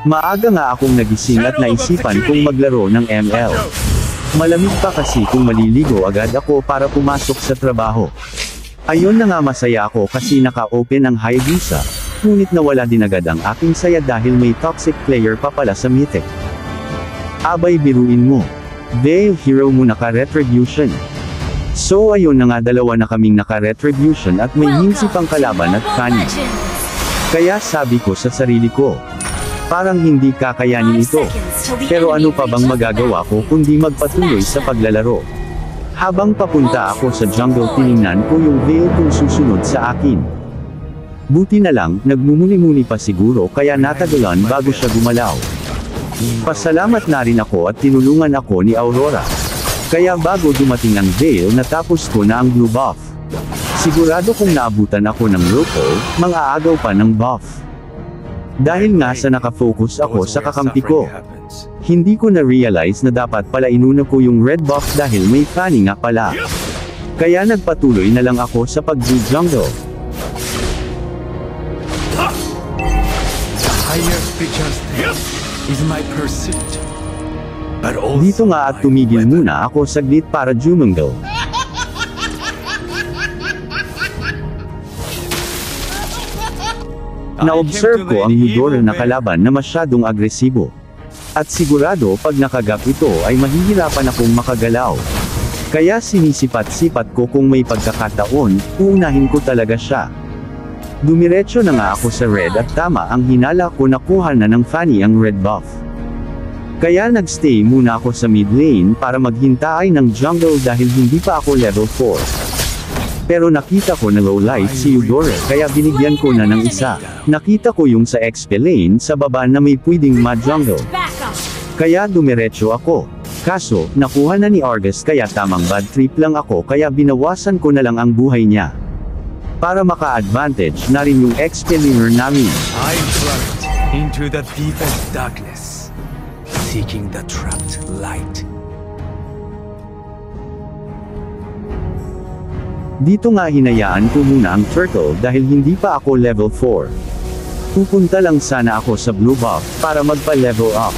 Maaga nga akong nagising at naisipan kong maglaro ng ML. Malamig pa kasi kung maliligo agad ako para pumasok sa trabaho. Ayon na nga masaya ako kasi naka-open ang high visa, ngunit nawala din agad ang aking saya dahil may toxic player pa pala sa Mythic. Abay biruin mo. Veil hero mo naka-retribution. So ayun na nga dalawa na kaming naka-retribution at may Minzy pang kalaban at Fanny. Kaya sabi ko sa sarili ko, parang hindi kakayanin ito. Pero ano pa bang magagawa ko kundi magpatuloy sa paglalaro. Habang papunta ako sa jungle tiningnan ko yung Veil kung susunod sa akin. Buti na lang, nagmumuni-muni pa siguro kaya natagalan bago siya gumalaw. Pasalamat na rin ako at tinulungan ako ni Aurora. Kaya bago dumating ang Veil natapos ko na ang blue buff. Sigurado kung naabutan ako ng Rupel, mang-aagaw pa ng buff. Dahil nga sa nakafocus ako sa kakampi ko. Hindi ko na-realize na dapat pala inuna ko yung red buff dahil may Fanny nga pala. Kaya nagpatuloy na lang ako sa pag-jungle. Dito nga at tumigil muna ako saglit para jumungle. Na-observe ko ang Eudora na kalaban na masyadong agresibo. At sigurado pag nakagap ito ay mahihirapan akong makagalaw. Kaya sinisipat-sipat ko kung may pagkakataon, uunahin ko talaga siya. Dumiretso na nga ako sa red at tama ang hinala ko nakuha na ng Fanny ang red buff. Kaya nagstay muna ako sa mid lane para maghintay ng jungle dahil hindi pa ako level 4. Pero nakita ko na low life si Eudora kaya binigyan ko na ng isa. Nakita ko yung sa XP lane sa baba na may pwedeng ma-jungle. Kaya dumiretso ako. Kaso, nakuha na ni Argus kaya tamang bad trip lang ako kaya binawasan ko na lang ang buhay niya. Para maka-advantage na rin yung XP laner namin. I plunged into the deepest darkness, seeking the trapped light. Dito nga hinayaan ko muna ang turtle dahil hindi pa ako level 4. Pupunta lang sana ako sa blue buff para magpa-level up.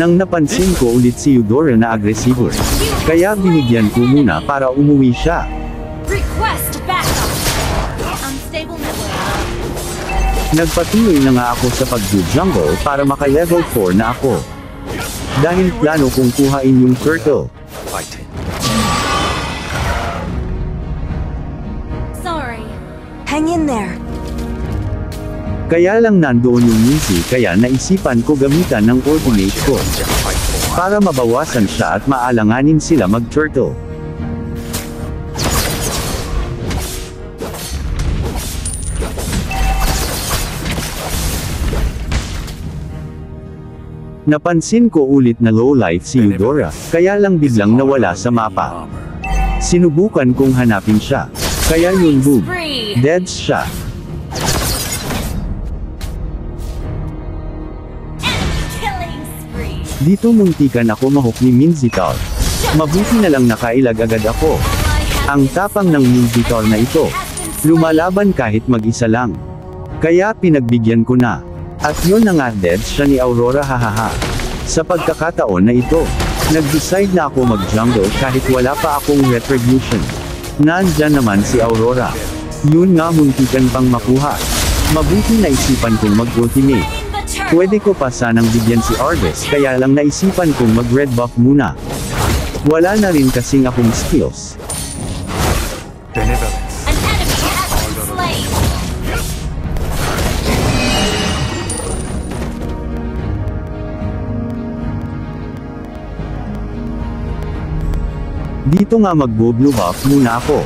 Nang napansin ko ulit si Eudora na agresibo. Kaya binigyan ko muna para umuwi siya. Nagpatuloy na nga ako sa pag-jungle para maka-level 4 na ako. Dahil plano kong kuhain yung turtle. Hang in there. Kaya lang nandoon yung Minzy kaya naisipan ko gamitan ng ultimate ko. Para mabawasan siya at maalanganin sila mag-turtle. Napansin ko ulit na low life si Eudora, kaya lang biglang nawala sa mapa. Sinubukan kong hanapin siya. Kaya yun boom. Dead siya. Dito muntikan ako mahok ni Minzitor. Mabuti na lang nakailag agad ako. Ang tapang ng Minzitor na ito. Lumalaban kahit mag-isa lang. Kaya pinagbigyan ko na. At yun na nga dead siya ni Aurora hahaha. Sa pagkakataon na ito, nag-decide na ako mag-jungle kahit wala pa akong retribution. Nandyan naman si Aurora. Yun nga muntikan pang makuha. Mabuti naisipan kong mag-ultimate. Pwede ko pa sanang bigyan si Argus kaya lang naisipan kong mag-red buff muna. Wala na rin kasing akong skills. Dito nga magbo-blue buff muna ako.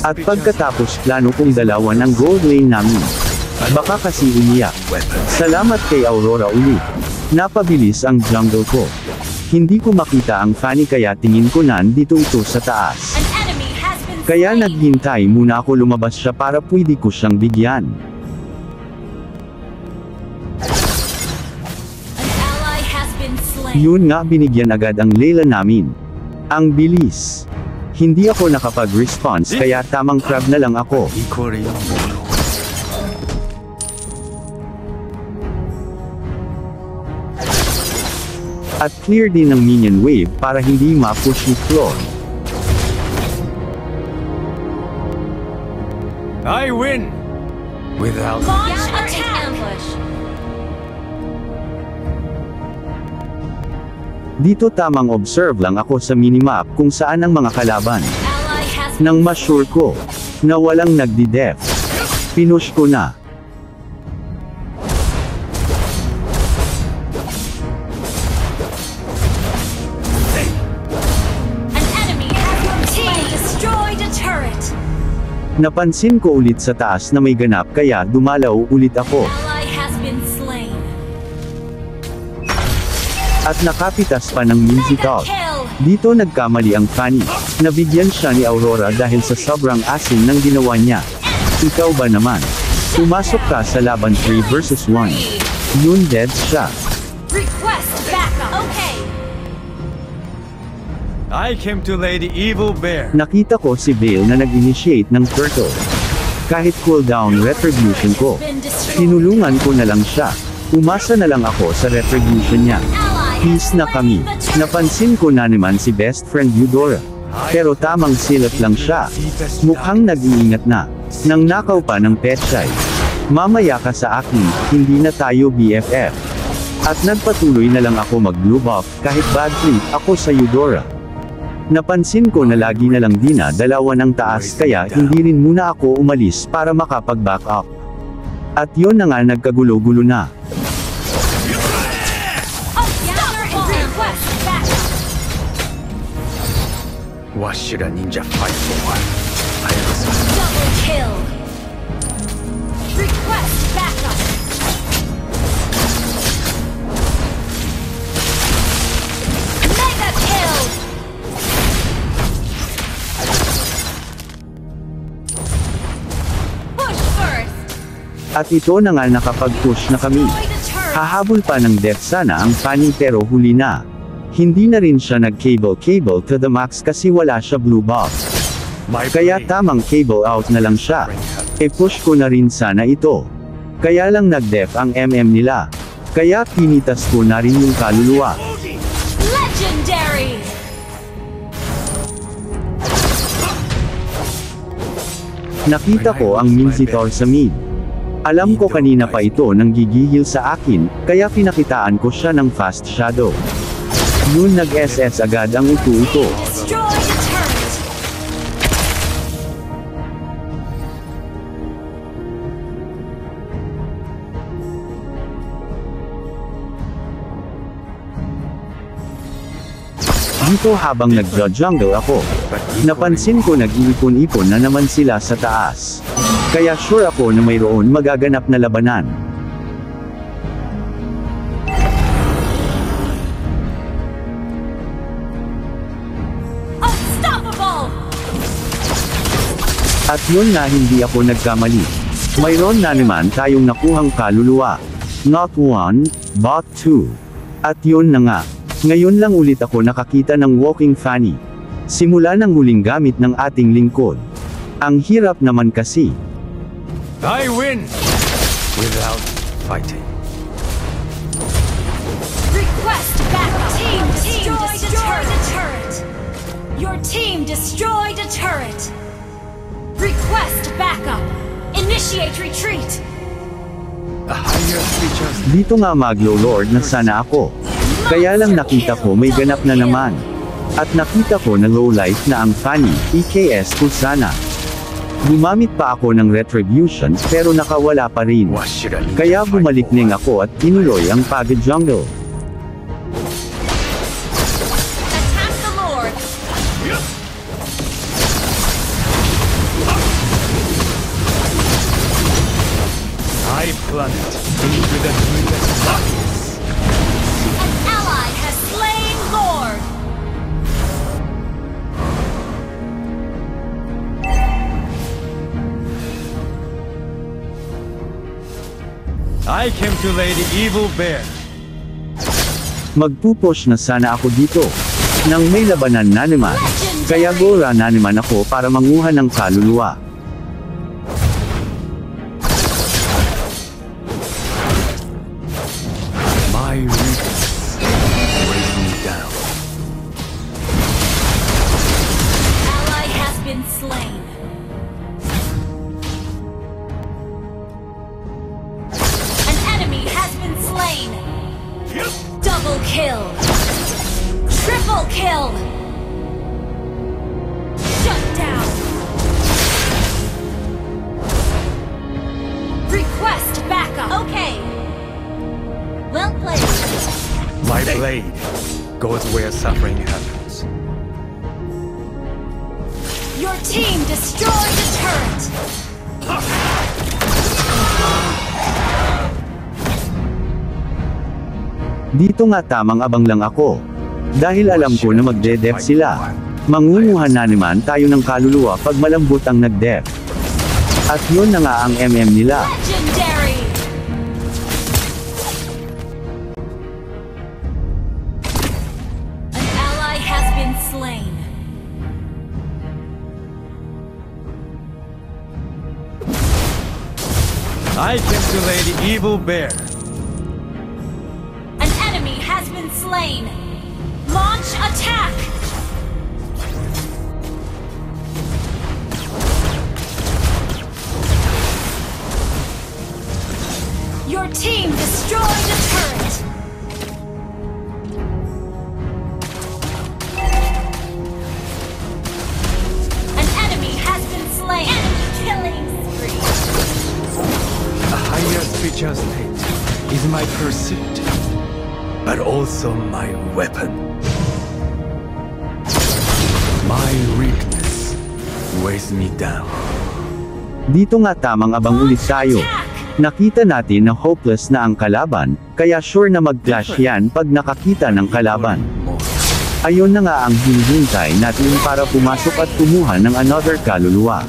At pagkatapos plano kong dalawan ang gold lane namin. Baka kasi umiyak. Salamat kay Aurora ulit. Napabilis ang jungle ko. Hindi ko makita ang Fanny kaya tingin ko nandito ito sa taas. Kaya naghintay muna ako lumabas siya para pwede ko siyang bigyan. Yun nga binigyan agad ang Layla namin. Ang bilis. Hindi ako nakapag-response kaya tamang crab na lang ako. At clear din ng minion wave para hindi ma-push ni Floor. I win! Without Launch attack! Ambush. Dito tamang observe lang ako sa minimap kung saan ang mga kalaban. Ally has Nang ma-sure ko na walang nagdi-def, pinush ko na. an enemy. Your team destroyed a turret. Napansin ko ulit sa taas na may ganap kaya dumalaw ulit ako. Ally has been slain. At nakapitas pa ng Mega Minzitol. kill. Dito nagkamali ang Fanny. Nabigyan siya ni Aurora dahil sa sobrang asim ng ginawa niya. Ikaw ba naman? Pumasok ka sa laban 3 versus 1. Yun dead siya. Request backup. Okay. I came to lay the evil bear. Nakita ko si Vale na nag-initiate ng turtle. Kahit cooldown retribution ko, Been destroyed. tinulungan ko na lang siya. Umasa na lang ako sa retribution niya. Ally Peace na kami. Napansin ko na naman si best friend Eudora. Pero tamang silat lang siya. Mukhang nag-iingat na. Nang nakaw pa ng Petchay. Mamaya ka sa akin, hindi na tayo BFF. At nagpatuloy na lang ako mag-blue buff kahit bad trip ako sa Eudora. Napansin ko na lagi na lang dalawa ng taas kaya hindi rin muna ako umalis para makapag-back up. At yon na nga nagkagulo-gulo na. Request backup. What should a ninja fight for? I was Double kill. Request backup. Mega kill. Push first. At ito na nga nakapag-push na kami. Destroy the turret. Hahabol pa ng death sana ang Fanny pero huli na. Hindi na rin siya nag-cable to the max kasi wala siya blue buff. my Kaya brain. tamang cable out na lang siya. E-push ko na rin sana ito. Kaya lang nag-def ang MM nila. Kaya pinitas ko na rin yung kaluluwa. Legendary. Nakita ko ang Minzitor sa mid. Alam ko kanina pa ito nang gigihil sa akin, kaya pinakitaan ko siya ng fast shadow. Yun nag-SS agad ang utu-uto. Destroy the turret. Dito habang nagjo-jungle ako, napansin ko nag-iipon-ipon na naman sila sa taas. Kaya sure ako na mayroon magaganap na labanan. Unstoppable. At yun na hindi ako nagkamali. Mayroon na naman tayong nakuhang kaluluwa. Not one, but two. At yun na nga. Ngayon lang ulit ako nakakita ng walking Fanny. Simula ng huling gamit ng ating lingkod. Ang hirap naman kasi. I win! Without fighting. Request backup. Team destroyed a turret. Your team destroyed a turret. Request backup. Initiate retreat. A higher creature's Dito nga maglo-lord na sana ako. Kaya lang nakita ko may ganap na naman. At nakita ko na low life na ang Fanny, EKS ko sana. Gumamit pa ako ng retribution pero nakawala pa rin. what should a ninja Kaya fight bumalik for? ning ako at tinuloy ang pag-jungle. Attack the Lord. I plunge into the deepest darkness. An ally has slain Lord. I came to lay the evil bear. Magpupush na sana ako dito. Nang may labanan na naman. Kaya gora na naman ako para manguha ng kaluluwa. My weakness. My blade goes where suffering happens. Your team destroyed a turret. Dito nga tamang abang lang ako. Dahil alam ko na magde-def sila. Mangunguha na naman tayo ng kaluluwa pag malambot ang nag-def. At yun na nga ang MM nila. Legendary. An ally has been slain. I came to lay the evil bare. An enemy has been slain. Launch attack. Your team destroyed a turret. An enemy has been slain. Enemy killing spree. A higher spiritual state is my pursuit, but also my weapon. My weakness weighs me down. Dito nga tamang abang ulit tayo. Nakita natin na hopeless na ang kalaban, kaya sure na mag-clash yan pag nakakita ng kalaban. Ayun na nga ang hinihintay natin para pumasok at kumuha ng another kaluluwa.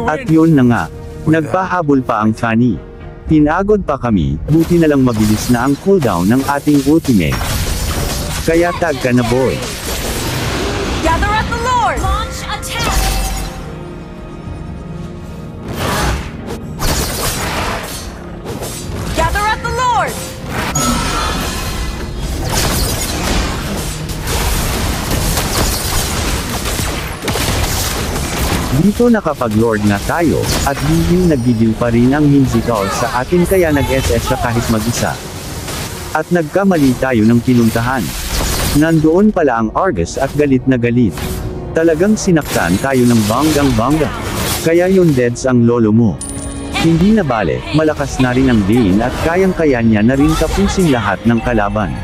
At yun na nga, nagpahabol pa ang Fanny. Tinagod pa kami, buti na lang mabilis na ang cooldown ng ating ultimate. Kaya tag ka na boy. Gather at the Lord! Launch attack! Gather at the Lord! Dito nakapag-lord na tayo, at hindi nagigil pa rin ang Minzitol sa atin kaya nag-SS siya kahit mag-isa. At nagkamali tayo ng pinuntahan. Nandoon pala ang Argus at galit na galit. Talagang sinaktan tayo ng banggang-bangga. Kaya yun deads ang lolo mo. Hindi na bale, malakas na rin ang Dane at kayang-kaya niya na rin tapusin lahat ng kalaban.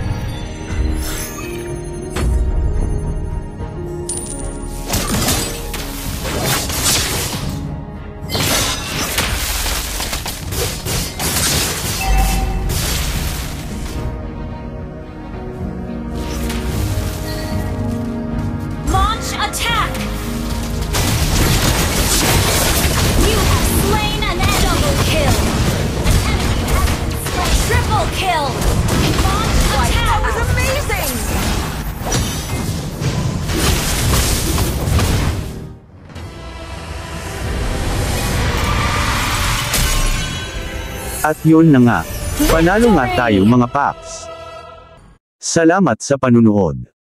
Attack! You have slain an enemy. Double kill. An enemy has been slain. Triple kill. Launch attack. That was amazing. At yun na nga, panalo nga tayo mga paps. Salamat sa panunood.